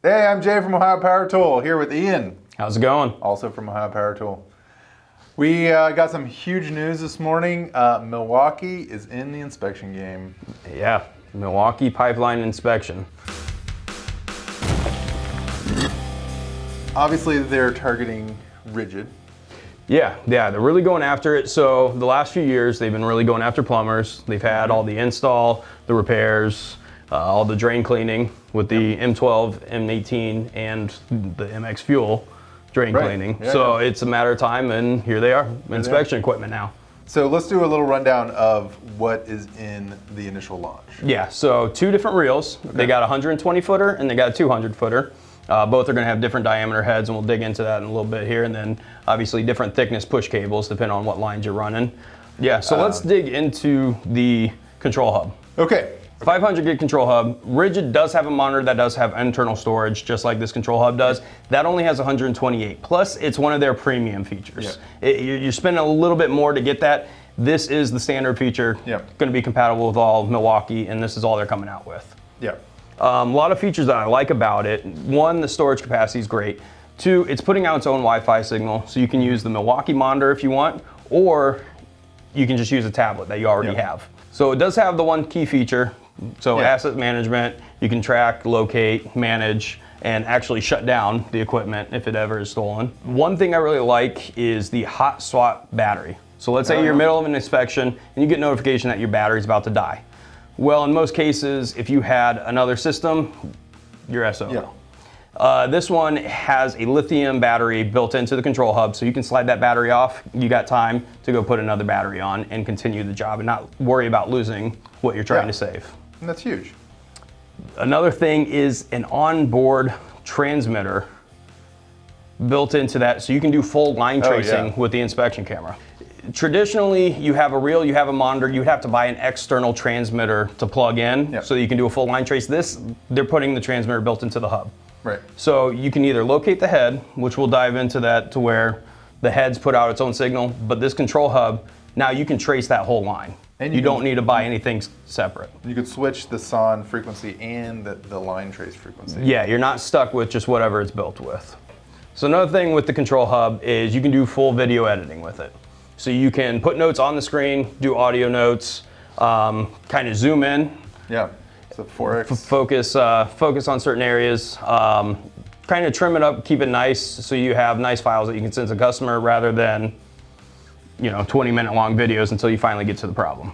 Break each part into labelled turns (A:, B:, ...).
A: Hey, I'm Jay from Ohio Power Tool, here with Ian.
B: How's it going?
A: Also from Ohio Power Tool. We got some huge news this morning. Milwaukee is in the inspection game.
B: Yeah, Milwaukee Pipeline Inspection.
A: Obviously, they're targeting rigid.
B: Yeah, they're really going after it. So the last few years, they've been really going after plumbers. They've had all the install, the repairs, all the drain cleaning with the M12, M18, and the MX Fuel drain cleaning.
A: Yeah,
B: so it's a matter of time, and here they are, inspection equipment now.
A: So let's do a little rundown of what is in the initial launch.
B: Yeah, so two different reels. They got a 120 footer and they got a 200 footer. Both are going to have different diameter heads, and we'll dig into that in a little bit here. And then obviously different thickness push cables depending on what lines you're running. Yeah, so let's dig into the control hub.
A: Okay.
B: 500 gig control hub. Rigid does have a monitor that does have internal storage, just like this control hub does. That only has 128. Plus, it's one of their premium features. You're spending a little bit more to get that. This is the standard feature. Going to be compatible with all Milwaukee, and this is all they're coming out with. A lot of features that I like about it. One, the storage capacity is great. Two, it's putting out its own Wi-Fi signal, so you can use the Milwaukee monitor if you want, or you can just use a tablet that you already have. So it does have the one key feature. So asset management, you can track, locate, manage, and actually shut down the equipment if it ever is stolen. One thing I really like is the hot swap battery. So let's say you're in the middle of an inspection and you get notification that your battery's about to die. Well, in most cases, if you had another system, you're SO. This one has a lithium battery built into the control hub, so you can slide that battery off. You got time to go put another battery on and continue the job and not worry about losing what you're trying to save.
A: And that's huge.
B: Another thing is an onboard transmitter built into that, so you can do full line tracing with the inspection camera. Traditionally, you have a reel, you have a monitor, you would have to buy an external transmitter to plug in so that you can do a full line trace. This, they're putting the transmitter built into the hub. So you can either locate the head, which we'll dive into that to where the heads put out its own signal, but this control hub, now you can trace that whole line. And you don't need to buy anything separate.
A: You could switch the SON frequency and the line trace frequency.
B: Yeah, you're not stuck with just whatever it's built with. So another thing with the control hub is you can do full video editing with it. So you can put notes on the screen, do audio notes, kind of zoom in.
A: So 4X.
B: Focus on certain areas. Kind of trim it up, keep it nice, so you have nice files that you can send to the customer rather than 20-minute long videos until you finally get to the problem.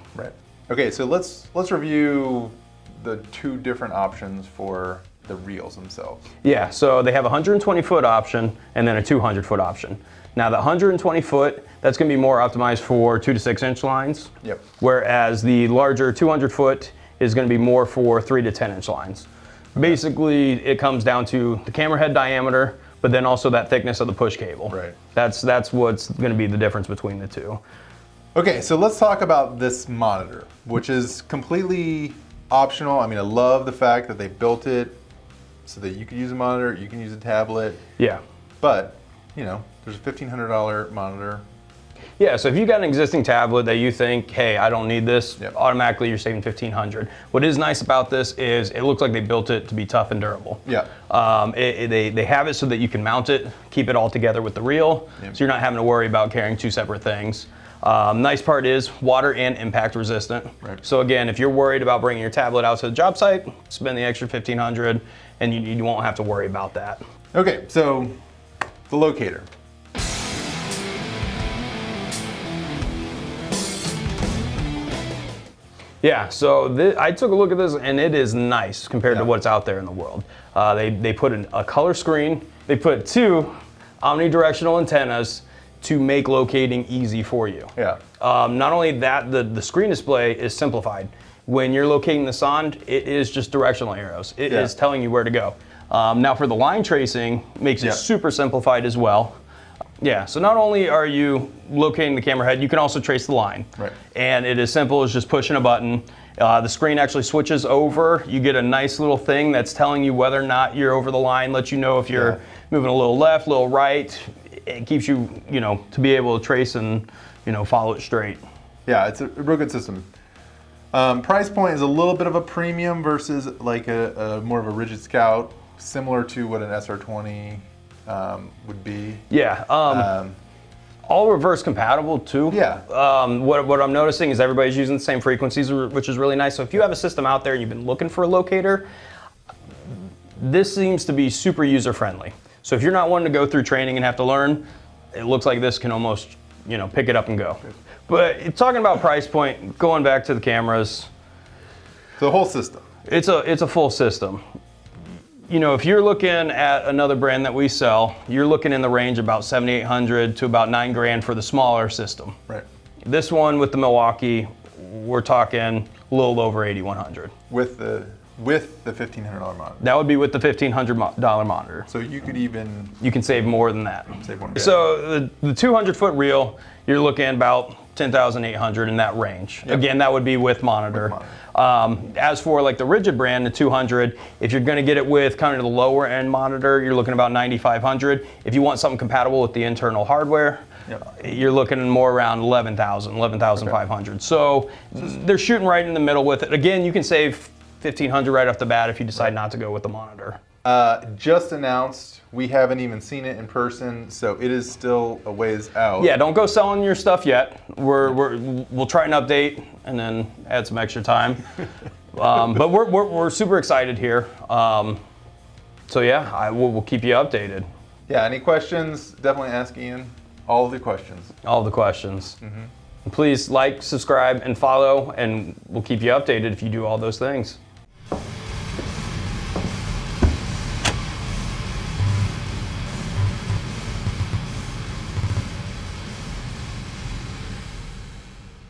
A: Okay, so let's review the two different options for the reels themselves.
B: Yeah, so they have a 120-foot option and then a 200-foot option. Now the 120-foot, that's going to be more optimized for 2 to 6 inch lines. Whereas the larger 200-foot is going to be more for 3 to 10 inch lines. Basically, it comes down to the camera head diameter, but then also that thickness of the push cable. That's what's going to be the difference between the two.
A: Okay, so let's talk about this monitor, which is completely optional. I mean, I love the fact that they built it so that you can use a monitor, you can use a tablet. But, there's a $1,500 monitor.
B: Yeah, so if you got an existing tablet that you think, hey, I don't need this, automatically you're saving $1,500. What is nice about this is it looks like they built it to be tough and durable. They have it so that you can mount it, keep it all together with the reel, so you're not having to worry about carrying two separate things. Nice part is water and impact resistant. So again, if you're worried about bringing your tablet out to the job site, spend the extra $1,500 and you won't have to worry about that.
A: Okay, so the locator.
B: Yeah, so I took a look at this and it is nice compared to what's out there in the world. They put a color screen, they put 2 omnidirectional antennas to make locating easy for you. Not only that, the screen display is simplified. When you're locating the SON, it is just directional arrows. It is telling you where to go. Now for the line tracing, makes it super simplified as well. So not only are you locating the camera head, you can also trace the line. And it is simple as just pushing a button. The screen actually switches over. You get a nice little thing that's telling you whether or not you're over the line, lets you know if you're moving a little left, a little right. It keeps you, to be able to trace and, follow it straight.
A: Yeah, it's a real good system. Price point is a little bit of a premium versus like a more of a rigid Scout. similar to what an SR20 would be.
B: Yeah. All reverse compatible too.
A: Yeah.
B: What I'm noticing is everybody's using the same frequencies, which is really nice. So if you have a system out there and you've been looking for a locator, this seems to be super user friendly. So if you're not wanting to go through training and have to learn, it looks like this can almost, pick it up and go. But talking about price point, going back to the cameras.
A: The whole system.
B: It's a full system. If you're looking at another brand that we sell, you're looking in the range about $7,800 to about $9,000 for the smaller system.
A: Right.
B: This one with the Milwaukee, we're talking a little over $8,100.
A: With the $1,500 monitor.
B: That would be with the $1,500 monitor.
A: So you
B: can save more than that.
A: Save more.
B: So the 200-foot reel, you're looking at about $10,800 in that range. Yep. Again, that would be with monitor. As for like the Rigid brand, the 200, if you're going to get it with kind of the lower end monitor, you're looking about $9,500. If you want something compatible with the internal hardware, you're looking more around $11,500. Okay. So they're shooting right in the middle with it. Again, you can save $1,500 right off the bat if you decide not to go with the monitor.
A: Just announced, we haven't even seen it in person, so it is still a ways out.
B: Yeah, don't go selling your stuff yet. We'll try and update and then add some extra time. But we're super excited here. So yeah, we'll keep you updated.
A: Yeah, any questions, definitely ask Ian. All of the questions.
B: All of the questions. Mm-hmm. Please like, subscribe, and follow, and we'll keep you updated if you do all those things.